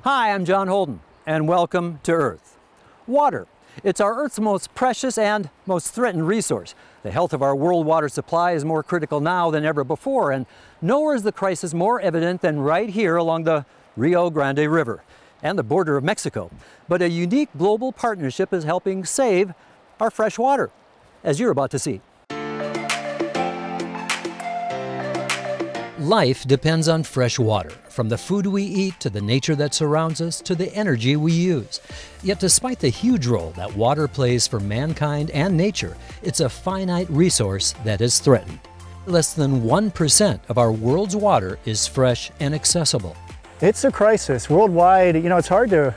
Hi, I'm John Holden, and welcome to Earth. Water. It's our Earth's most precious and most threatened resource. The health of our world water supply is more critical now than ever before, and nowhere is the crisis more evident than right here along the Rio Grande River and the border of Mexico. But a unique global partnership is helping save our fresh water, as you're about to see. Life depends on fresh water, from the food we eat to the nature that surrounds us to the energy we use. Yet despite the huge role that water plays for mankind and nature, it's a finite resource that is threatened. Less than 1% of our world's water is fresh and accessible. It's a crisis worldwide. It's hard to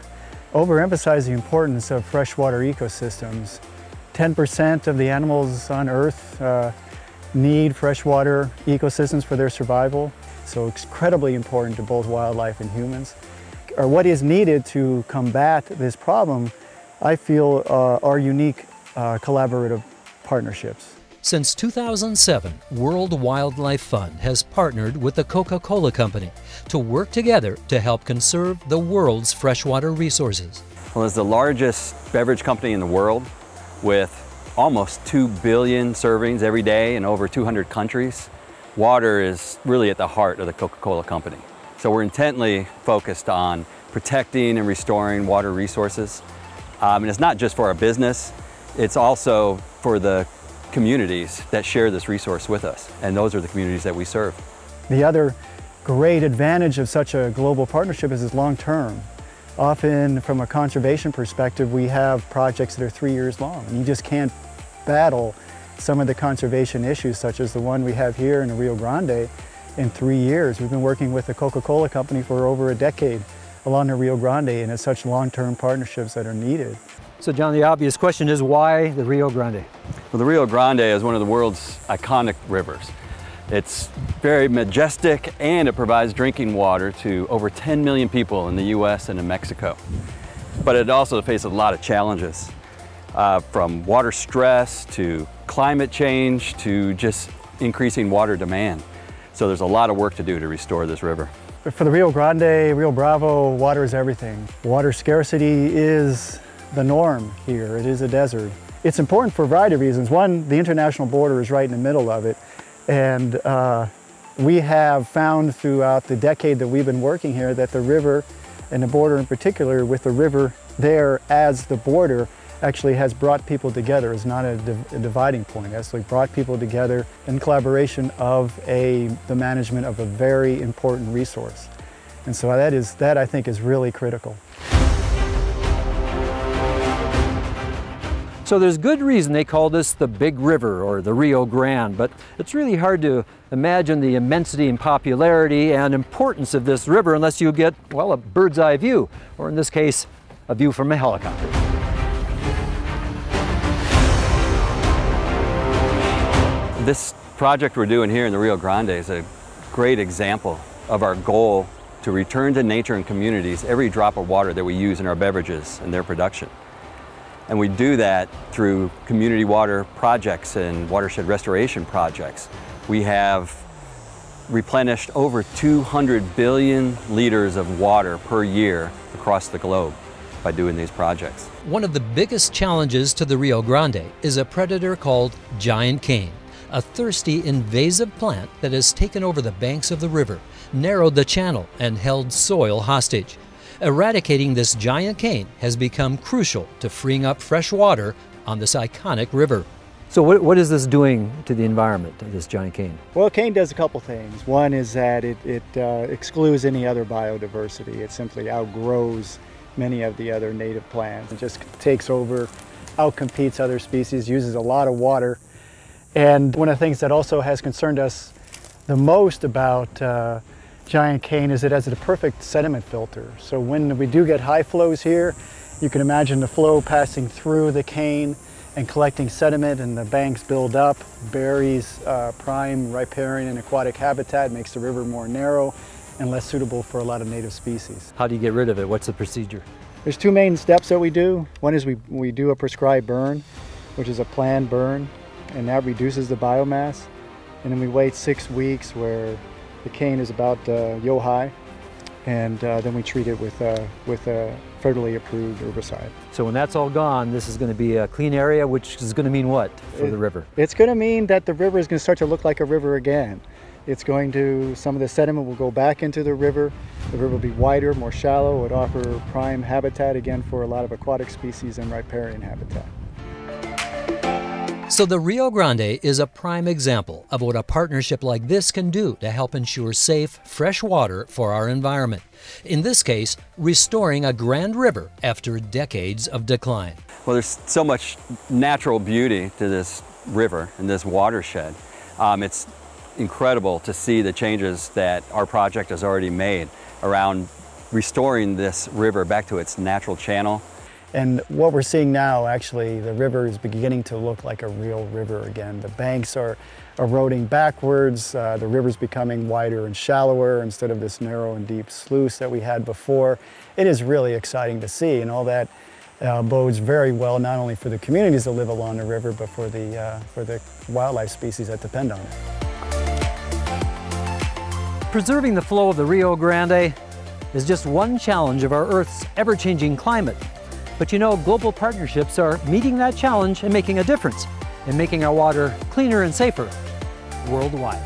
overemphasize the importance of freshwater ecosystems. 10% of the animals on Earth need freshwater ecosystems for their survival, so it's incredibly important to both wildlife and humans. Or what is needed to combat this problem, I feel, are unique collaborative partnerships. Since 2007, World Wildlife Fund has partnered with the Coca-Cola Company to work together to help conserve the world's freshwater resources. Well, as the largest beverage company in the world, with almost 2 billion servings every day in over 200 countries, water is really at the heart of the Coca-Cola Company. So we're intently focused on protecting and restoring water resources. And it's not just for our business, it's also for the communities that share this resource with us. And those are the communities that we serve. The other great advantage of such a global partnership is it's long-term. Often, from a conservation perspective, we have projects that are 3 years long. And you just can't battle some of the conservation issues, such as the one we have here in the Rio Grande, in 3 years. We've been working with the Coca-Cola Company for over a decade along the Rio Grande, and it's such long-term partnerships that are needed. So John, the obvious question is, why the Rio Grande? Well, the Rio Grande is one of the world's iconic rivers. It's very majestic, and it provides drinking water to over 10 million people in the US and in Mexico. But it also faces a lot of challenges, from water stress to climate change to just increasing water demand. So there's a lot of work to do to restore this river. For the Rio Grande, Rio Bravo, water is everything. Water scarcity is the norm here. It is a desert. It's important for a variety of reasons. One, the international border is right in the middle of it. And we have found throughout the decade that we've been working here that the river, and the border in particular, with the river there as the border, actually has brought people together. It's not a dividing point. It's actually brought people together in collaboration of the management of a very important resource. And so that I think is really critical. So there's good reason they call this the Big River or the Rio Grande, but it's really hard to imagine the immensity and popularity and importance of this river unless you get, well, a bird's eye view, or in this case, a view from a helicopter. This project we're doing here in the Rio Grande is a great example of our goal to return to nature and communities every drop of water that we use in our beverages and their production. And we do that through community water projects and watershed restoration projects. We have replenished over 200 billion liters of water per year across the globe by doing these projects. One of the biggest challenges to the Rio Grande is a predator called giant cane, a thirsty invasive plant that has taken over the banks of the river, narrowed the channel, and held soil hostage. Eradicating this giant cane has become crucial to freeing up fresh water on this iconic river. So what is this doing to the environment, this giant cane? Well, cane does a couple things. One is that it excludes any other biodiversity. It simply outgrows many of the other native plants. It just takes over, outcompetes other species, uses a lot of water. And one of the things that also has concerned us the most about giant cane is it has a perfect sediment filter. So when we do get high flows here, you can imagine the flow passing through the cane and collecting sediment, and the banks build up, buries prime riparian and aquatic habitat, makes the river more narrow and less suitable for a lot of native species. How do you get rid of it? What's the procedure? There's two main steps that we do. One is we do a prescribed burn, which is a planned burn, and that reduces the biomass. And then we wait 6 weeks where the cane is about yeo high, and then we treat it with a federally approved herbicide. So when that's all gone, this is going to be a clean area, which is going to mean what for the river? It's going to mean that the river is going to start to look like a river again. It's going to, some of the sediment will go back into the river. The river will be wider, more shallow. It would offer prime habitat again for a lot of aquatic species and riparian habitat. So the Rio Grande is a prime example of what a partnership like this can do to help ensure safe, fresh water for our environment. In this case, restoring a grand river after decades of decline. Well, there's so much natural beauty to this river and this watershed. It's incredible to see the changes that our project has already made around restoring this river back to its natural channel. And what we're seeing now, actually, the river is beginning to look like a real river again. The banks are eroding backwards, the river's becoming wider and shallower instead of this narrow and deep sluice that we had before. It is really exciting to see, and all that bodes very well not only for the communities that live along the river, but for the wildlife species that depend on it. Preserving the flow of the Rio Grande is just one challenge of our Earth's ever-changing climate. But you know, global partnerships are meeting that challenge and making a difference in making our water cleaner and safer worldwide.